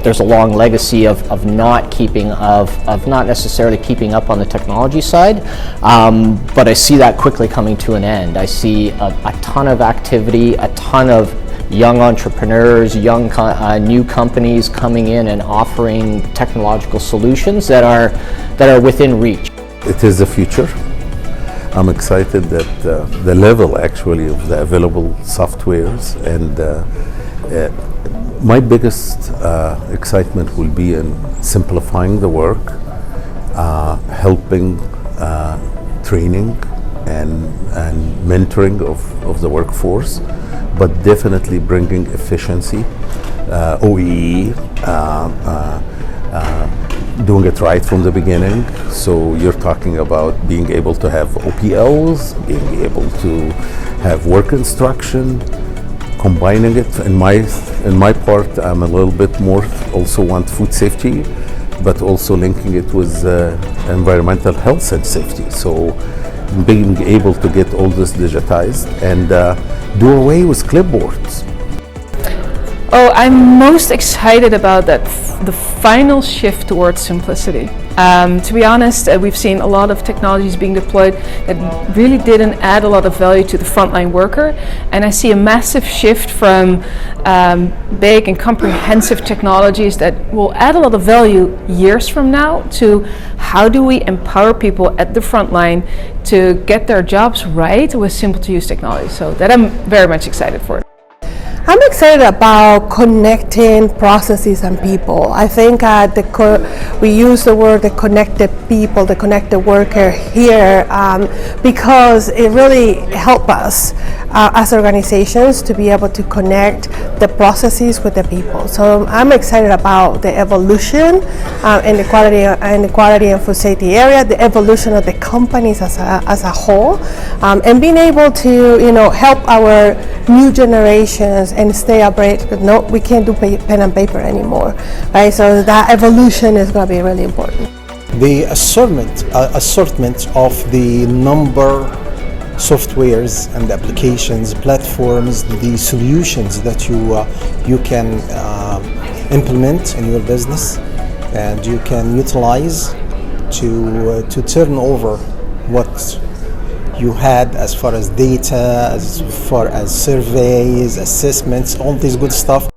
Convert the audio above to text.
there's a long legacy of not necessarily keeping up on the technology side, but I see that quickly coming to an end. I see a ton of activity, a ton of young entrepreneurs, new companies coming in and offering technological solutions that are within reach. It is the future. I'm excited that the level actually of the available softwares, and my biggest excitement will be in simplifying the work, helping training and mentoring of the workforce, but definitely bringing efficiency, OEE, doing it right from the beginning. So you're talking about being able to have OPLs, being able to have work instruction, combining it. In my part, I'm a little bit more also want food safety, but also linking it with environmental health and safety. So being able to get all this digitized and do away with clipboards. Oh, I'm most excited about the final shift towards simplicity. To be honest, we've seen a lot of technologies being deployed that really didn't add a lot of value to the frontline worker, and I see a massive shift from big and comprehensive technologies that will add a lot of value years from now to how do we empower people at the front line to get their jobs right with simple to use technology. So that I'm very much excited for. I'm excited about connecting processes and people. I think we use the word the connected people, the connected worker here because it really helps us as organizations to be able to connect the processes with the people. So I'm excited about the evolution in the quality and food safety area, the evolution of the companies as a whole, and being able to help our new generations and stay abreast, because no, we can't do pen and paper anymore, right? So that evolution is going to be really important. The assortment of the number softwares and applications, platforms, the solutions that you can implement in your business and you can utilize to turn over what you had as far as data, as far as surveys, assessments, all this good stuff